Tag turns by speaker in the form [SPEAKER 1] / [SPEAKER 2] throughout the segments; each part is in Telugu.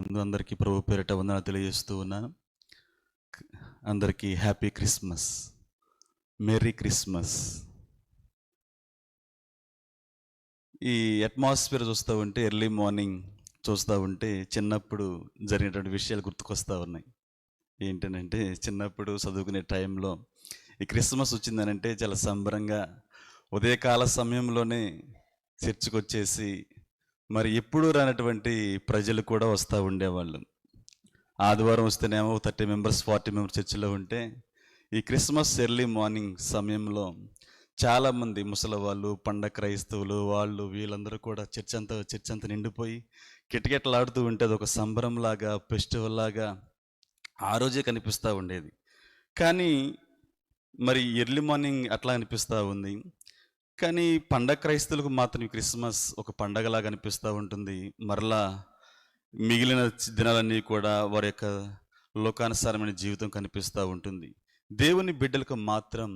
[SPEAKER 1] ముందు అందరికీ ప్రభు పేరిట వందనాలు తెలియజేస్తూ ఉన్నాను. అందరికీ హ్యాపీ క్రిస్మస్, మెర్రీ క్రిస్మస్. ఈ అట్మాస్ఫియర్ చూస్తూ ఉంటే, ఎర్లీ మార్నింగ్ చూస్తూ ఉంటే చిన్నప్పుడు జరిగినటువంటి విషయాలు గుర్తుకొస్తూ ఉన్నాయి. ఏంటనంటే, చిన్నప్పుడు చదువుకునే టైంలో ఈ క్రిస్మస్ వచ్చిందనంటే చాలా సంబరంగా ఉదయకాల సమయంలోనే చర్చికి వచ్చేసి, మరి ఎప్పుడూ రానటువంటి ప్రజలు కూడా వస్తూ ఉండేవాళ్ళు. ఆదివారం వస్తేనేమో 30 మెంబర్స్ 40 మెంబర్స్ చర్చిలో ఉంటే, ఈ క్రిస్మస్ ఎర్లీ మార్నింగ్ సమయంలో చాలామంది ముసలి వాళ్ళు, పండగ క్రైస్తవులు, వాళ్ళు వీళ్ళందరూ కూడా చర్చ్ అంతా నిండిపోయి కిటకిటలాడుతూ ఉంటే అది ఒక సంబరంలాగా, ఫెస్టివల్ లాగా ఆ రోజే కనిపిస్తూ ఉండేది. కానీ మరి ఎర్లీ మార్నింగ్ అట్లా అనిపిస్తూ ఉంది. కానీ పండగ క్రైస్తవులకు మాత్రం ఈ క్రిస్మస్ ఒక పండగలాగా అనిపిస్తూ ఉంటుంది. మరలా మిగిలిన దినాలన్నీ కూడా వారి యొక్క లోకానుసారమైన జీవితం కనిపిస్తూ ఉంటుంది. దేవుని బిడ్డలకు మాత్రం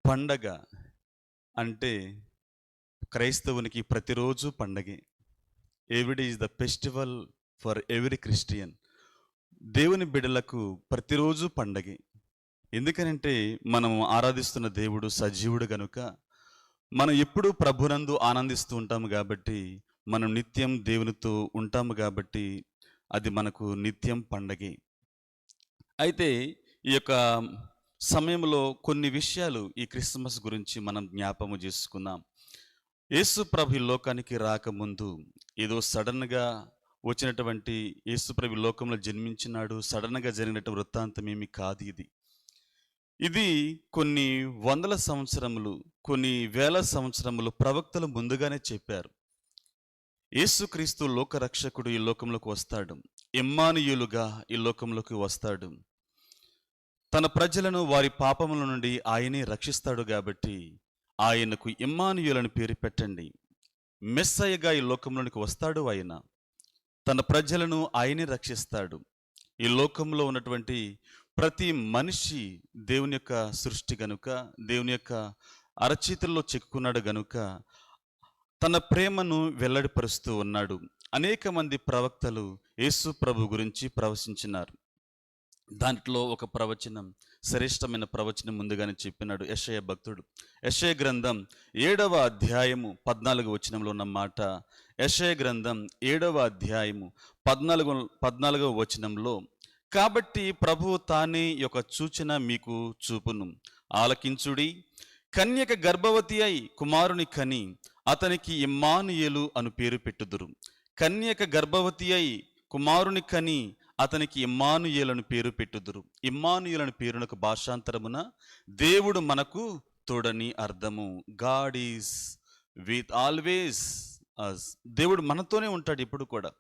[SPEAKER 1] పండగ అంటే క్రైస్తవునికి ప్రతిరోజు పండగే. Everyday is the festival for every Christian. దేవుని బిడ్డలకు ప్రతిరోజు పండగే. ఎందుకనంటే మనం ఆరాధిస్తున్న దేవుడు సజీవుడు గనుక మనం ఎప్పుడూ ప్రభునందు ఆనందిస్తూ ఉంటాము కాబట్టి, మనం నిత్యం దేవునితో ఉంటాము కాబట్టి అది మనకు నిత్యం పండగే. అయితే ఈ యొక్క సమయంలో కొన్ని విషయాలు ఈ క్రిస్మస్ గురించి మనం జ్ఞాపకం చేసుకుందాం. యేసు ప్రభు ఈ లోకానికి రాకముందు ఏదో సడన్గా వచ్చినటువంటి, యేసు ప్రభు ఈ లోకంలో జన్మించినాడు, సడన్గా జరిగినటువంటి వృత్తాంతం ఏమి కాదు ఇది. ఇది కొన్ని వందల సంవత్సరములు, కొన్ని వేల సంవత్సరములు ప్రవక్తలు ముందుగానే చెప్పారు. యేసుక్రీస్తు లోకరక్షకుడు ఈ లోకంలోకి వస్తాడు, ఇమ్మానుయేలుగా ఈ లోకంలోకి వస్తాడు, తన ప్రజలను వారి పాపముల నుండి ఆయనే రక్షిస్తాడు. కాబట్టి ఆయనకు ఇమ్మానుయేలు పేరు పెట్టండి. మెస్సయ్యగా ఈ లోకంలోనికి వస్తాడు. ఆయన తన ప్రజలను ఆయనే రక్షిస్తాడు. ఈ లోకంలో ఉన్నటువంటి ప్రతి మనిషి దేవుని యొక్క సృష్టి గనుక, దేవుని యొక్క అరచేతుల్లో చిక్కుకున్నాడు గనుక తన ప్రేమను వెల్లడిపరుస్తూ ఉన్నాడు. అనేక మంది ప్రవక్తలు యేసు ప్రభు గురించి ప్రవచించినారు. దాంట్లో ఒక ప్రవచనం, శ్రేష్టమైన ప్రవచనం ముందుగానే చెప్పినాడు యెషయా భక్తుడు. యెషయా గ్రంథం 7వ అధ్యాయము 14వ వచనంలో ఉన్న మాట. యెషయా గ్రంథం 7వ అధ్యాయము 14వ వచనంలో, కాబట్టి ప్రభువు తానే యొక్క సూచన మీకు చూపును, ఆలకించుడి. కన్యక గర్భవతి అయి కుమారుని కని అతనికి ఇమ్మానుయేలు అను పేరు పెట్టుదురు. కన్యక గర్భవతి అయి కుమారుని కని అతనికి ఇమ్మానుయేలను పేరు పెట్టుదురు. ఇమ్మానుయేలను పేరునకు భాషాంతరమున దేవుడు మనకు తోడని అర్థము. గాడ్ ఈజ్ విత్ ఆల్వేస్ అస్. దేవుడు మనతోనే ఉంటాడు ఎప్పుడు కూడా.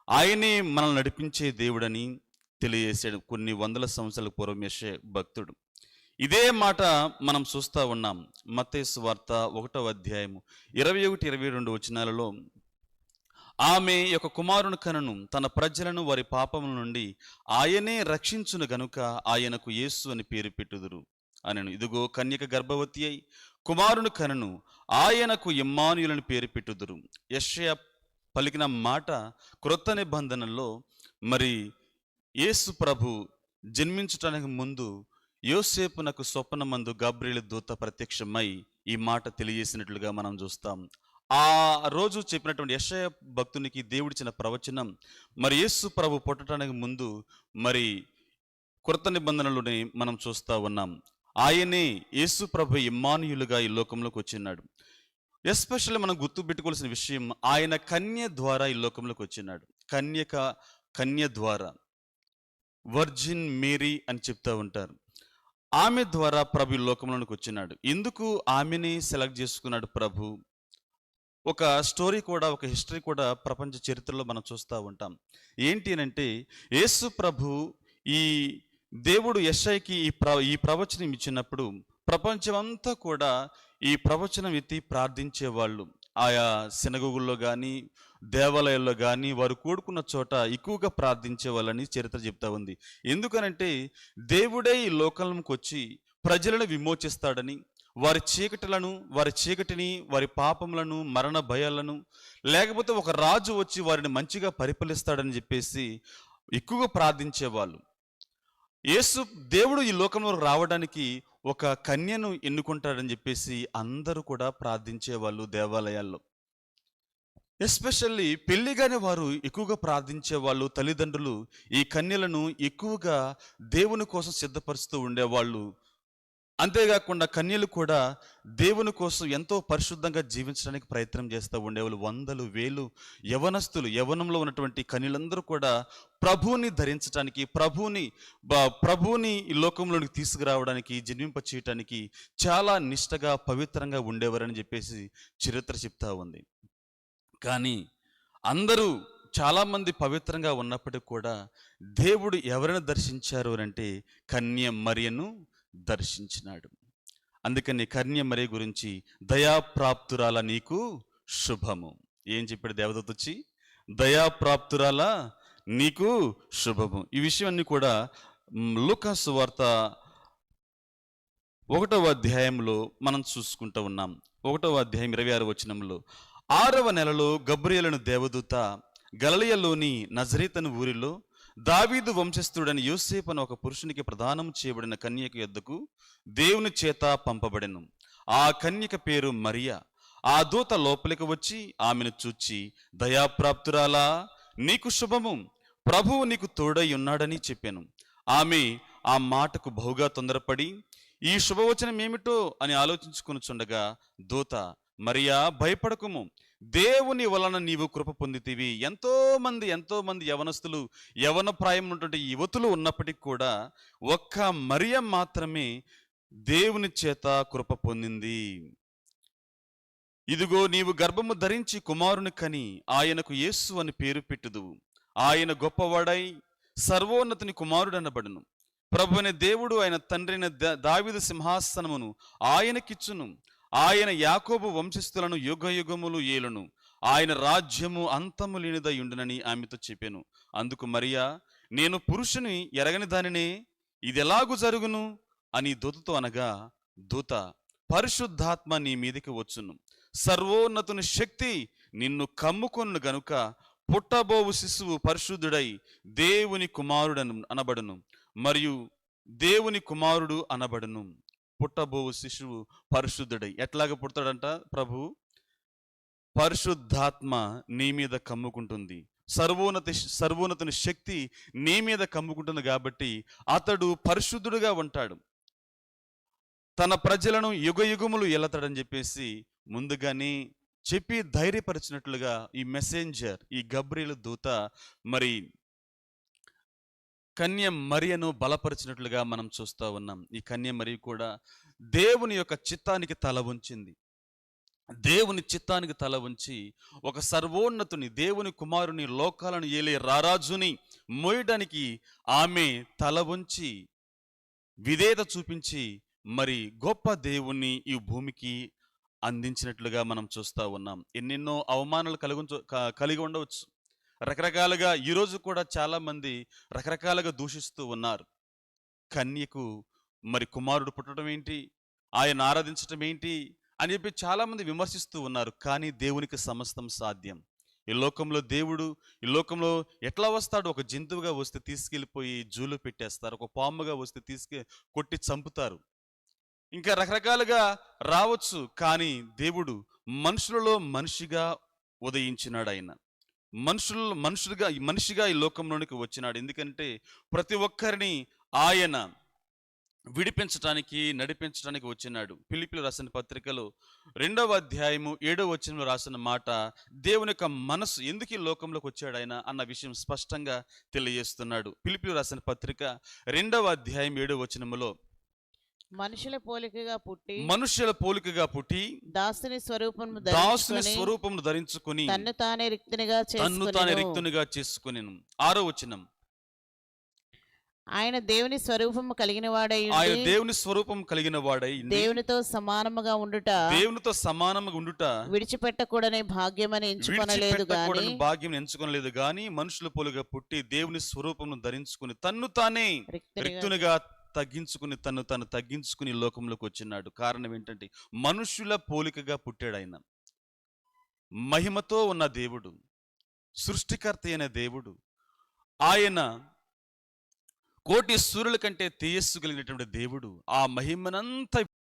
[SPEAKER 1] ఆయనే మనల్ని నడిపించే దేవుడని తెలియజేశాడు కొన్ని వందల సంవత్సరాల పూర్వం యెషయా భక్తుడు. ఇదే మాట మనం చూస్తూ ఉన్నాం. మత్తయి సువార్త 1వ అధ్యాయము 21-22 వచనాలలో, ఆమె యొక్క కుమారుని కనును, తన ప్రజలను వారి పాపముల నుండి ఆయనే రక్షించును గనుక ఆయనకు యేసు అని పేరు పెట్టుదురు అనెను. ఇదిగో కన్యక గర్భవతి అయి కుమారుని కనును, ఆయనకు ఇమ్మానుయేలు పేరు పెట్టుదురు. యెషయా పలికిన మాట క్రొత్త నిబంధనలో మరి యేసు ప్రభు జన్మించటానికి ముందు యోసేపునకు స్వప్నమందు గాబ్రియేలు దూత ప్రత్యక్షమై ఈ మాట తెలియజేసినట్లుగా మనం చూస్తాం. ఆ రోజు చెప్పినటువంటి యెషయా భక్తునికి దేవుడిచ్చిన ప్రవచనం మరి యేసు ప్రభు పుట్టడానికి ముందు మరి కృత నిబంధనలోనే మనం చూస్తూ ఉన్నాం. ఆయనే యేసు ప్రభు ఇమ్మానుయేలుగా ఈ లోకంలోకి వచ్చినాడు. ఎస్పెషల్లీ మనం గుర్తుపెట్టుకోవాల్సిన విషయం, ఆయన కన్య ద్వారా ఈ లోకంలోకి వచ్చినాడు. కన్య ద్వారా, వర్జిన్ మేరీ అని చెప్తూ ఉంటారు. ఆమె ద్వారా ప్రభు ఈ లోకంలోనికి వచ్చినాడు. ఎందుకు ఆమెని సెలెక్ట్ చేసుకున్నాడు ప్రభు? ఒక స్టోరీ కూడా, ఒక హిస్టరీ కూడా ప్రపంచ చరిత్రలో మనం చూస్తూ ఉంటాం. ఏంటి అంటే, యేసు ప్రభు ఈ దేవుడు యెషయాకి ఈ ప్రవచనం ఇచ్చినప్పుడు ప్రపంచమంతా కూడా ఈ ప్రవచనం ఎత్తి ప్రార్థించేవాళ్ళు. ఆయా సినగోగుల్లో కానీ, దేవాలయాల్లో కానీ వారు కూడుకున్న చోట ఎక్కువగా ప్రార్థించే వాళ్ళని చరిత్ర చెప్తా ఉంది. ఎందుకనంటే దేవుడే ఈ లోకంలోకి వచ్చి ప్రజలను విమోచిస్తాడని, వారి చీకటిని, వారి పాపములను, మరణ భయాలను, లేకపోతే ఒక రాజు వచ్చి వారిని మంచిగా పరిపాలిస్తాడని చెప్పేసి ఎక్కువగా ప్రార్థించేవాళ్ళు. యేసు దేవుడు ఈ లోకంలో రావడానికి ఒక కన్యను ఎన్నుకుంటాడని చెప్పేసి అందరూ కూడా ప్రార్థించేవాళ్ళు దేవాలయాల్లో. ఎస్పెషల్లీ పెళ్లిగానే వారు ఎక్కువగా ప్రార్థించేవాళ్ళు. తల్లిదండ్రులు ఈ కన్యలను ఎక్కువగా దేవుని కోసం సిద్ధపరుస్తూ ఉండేవాళ్ళు. అంతేకాకుండా కన్యలు కూడా దేవుని కోసం ఎంతో పరిశుద్ధంగా జీవించడానికి ప్రయత్నం చేస్తూ ఉండేవాళ్ళు. వందలు వేలు యవ్వనంలో ఉన్నటువంటి కన్యలందరూ కూడా ప్రభువుని ధరించడానికి, ప్రభువుని ఈ లోకంలోనికి తీసుకురావడానికి, జన్మింప చేయటానికి చాలా నిష్టగా పవిత్రంగా ఉండేవారని చెప్పేసి చరిత్ర చెప్తా ఉంది. కానీ అందరూ చాలామంది పవిత్రంగా ఉన్నప్పటికీ కూడా దేవుడు ఎవరిని దర్శించారు అంటే కన్య మరియను దర్శించినాడు. అందుకని కన్య మరియ గురించి దయాప్రాప్తురాల నీకు శుభము. ఏం చెప్పాడు దేవదూత వచ్చి? దయాప్రాప్తురాల నీకు శుభము. ఈ విషయాన్ని కూడా లూకా సువార్త 1వ అధ్యాయంలో మనం చూసుకుంటూ ఉన్నాం. 1వ అధ్యాయం 26వ వచనంలో, 6వ నెలలో గబ్రియేలును దేవదూత గలిలయలోని నజరేతను ఊరిలో దావీదు వంశస్థుడని యోసేపు అను ఒక పురుషునికి ప్రదానం చేయబడిన కన్యక యొద్దకు దేవుని చేత పంపబడెను. ఆ కన్యక పేరు మరియా. ఆ దూత లోపలికి వచ్చి ఆమెను చూచి, దయాప్రాప్తురాలా నీకు శుభము, ప్రభువు నీకు తోడై ఉన్నాడని చెప్పాను. ఆమె ఆ మాటకు బహుగా తొందరపడి ఈ శుభవచనం ఏమిటో అని ఆలోచించుకొనుచుండగా దూత, మరియా భయపడకుము, దేవుని వలన నీవు కృప పొందితివి. ఎంతో మంది యవనస్తులు, యవన ప్రాయం ఉన్నటువంటి యువతులు ఉన్నప్పటికీ కూడా ఒక్క మరియ మాత్రమే దేవుని చేత కృప పొందింది. ఇదిగో నీవు గర్భము ధరించి కుమారుని కని ఆయనకు యేసు అని పేరు పెట్టుదువు. ఆయన గొప్పవాడై సర్వోన్నతుని కుమారుడనబడును. ప్రభు అనే దేవుడు ఆయన తండ్రైన దావీదు సింహాసనమును ఆయనకిచ్చును. ఆయన యాకోబు వంశస్థులను యుగయుగములు ఏలును. ఆయన రాజ్యము అంతము లేనిదై ఉండునని ఆమెతో చెప్పాను. అందుకు మరియా, నేను పురుషుని ఎరగని దానినే, ఇది ఎలాగు జరుగును అని దూతతో అనగా, దూత, పరిశుద్ధాత్మ నీ మీదకి వచ్చును, సర్వోన్నతుని శక్తి నిన్ను కమ్ముకొను గనుక పుట్టబోవు శిశువు పరిశుద్ధుడై దేవుని కుమారుడను అనబడును, మరియు దేవుని కుమారుడు అనబడును. పుట్టబోవు శిశువు పరిశుద్ధుడై. ఎట్లాగ పుడతాడంట ప్రభు? పరిశుద్ధాత్మ నీ మీద కమ్ముకుంటుంది, సర్వోన్నతుని శక్తి నీ మీద కమ్ముకుంటుంది. కాబట్టి అతడు పరిశుద్ధుడుగా ఉంటాడు, తన ప్రజలను యుగయుగములు ఏలతాడని చెప్పేసి ముందుగానే చెప్పి ధైర్యపరిచినట్లుగా ఈ మెసెంజర్, ఈ గబ్రియేలు దూత మరి కన్య మరియను బలపరిచినట్లుగా మనం చూస్తూ ఉన్నాం. ఈ కన్య మరియ కూడా దేవుని యొక్క చిత్తానికి తల ఉంచింది. దేవుని చిత్తానికి తల ఉంచి ఒక సర్వోన్నతుని, దేవుని కుమారుని, లోకాలను ఏలే రారాజుని మోయడానికి ఆమె తల ఉంచి విధేయత చూపించి మరి గొప్ప దేవుణ్ణి ఈ భూమికి అందించినట్లుగా మనం చూస్తూ ఉన్నాం. ఎన్నెన్నో అవమానాలు కలిగి ఉండవచ్చు. రకరకాలుగా ఈరోజు కూడా చాలా మంది రకరకాలుగా దూషిస్తూ ఉన్నారు. కన్యకు మరి కుమారుడు పుట్టడం ఏంటి, ఆయన ఆరాధించటం ఏంటి అని చెప్పి చాలా మంది విమర్శిస్తూ ఉన్నారు. కానీ దేవునికి సమస్తం సాధ్యం. ఈ లోకంలో ఎట్లా వస్తాడు? ఒక జంతువుగా వస్తే తీసుకెళ్ళిపోయి జూలు పెట్టేస్తారు, ఒక పాముగా వస్తే కొట్టి చంపుతారు, ఇంకా రకరకాలుగా రావచ్చు. కానీ దేవుడు మనుషులలో మనిషిగా ఉదయించినాడు. ఆయన మనిషిగా ఈ లోకంలోనికి వచ్చినాడు. ఎందుకంటే ప్రతి ఒక్కరిని ఆయన విడిపించడానికి, నడిపించడానికి వచ్చినాడు. ఫిలిప్పీయులు రాసిన పత్రికలో 2వ అధ్యాయము 7వ వచనంలో రాసిన మాట, దేవుని యొక్క మనసు ఎందుకు ఈ లోకంలోకి వచ్చాడు ఆయన అన్న విషయం స్పష్టంగా తెలియజేస్తున్నాడు. ఫిలిప్పీయులు రాసిన పత్రిక 2వ అధ్యాయం 7వ వచనములో,
[SPEAKER 2] మనుషుల పోలికగా పుట్టి
[SPEAKER 1] దాసుని స్వరూపమును ధరించుకొని
[SPEAKER 2] తన్ను తానే రిక్తునిగా చేసుకొనెను.
[SPEAKER 1] 6వ వచనం,
[SPEAKER 2] ఆయన దేవుని స్వరూపము కలిగిన వాడై దేవునితో సమానముగా ఉండుట విడిచిపెట్టకూడని భాగ్యమని
[SPEAKER 1] ఎంచుకొనలేదు గాని మనుషుల పోలిగా పుట్టి దేవుని స్వరూపమును ధరించుకుని తన్ను తానే రిక్తునిగా తను తగ్గించుకుని ఈ లోకంలోకి వచ్చినాడు. కారణం ఏంటంటే మనుషుల పోలికగా పుట్టాడు ఆయన. మహిమతో ఉన్న దేవుడు, సృష్టికర్త అయిన దేవుడు, ఆయన కోటి సూర్యుల కంటే తేజస్సు కలిగినటువంటి దేవుడు, ఆ మహిమనంతా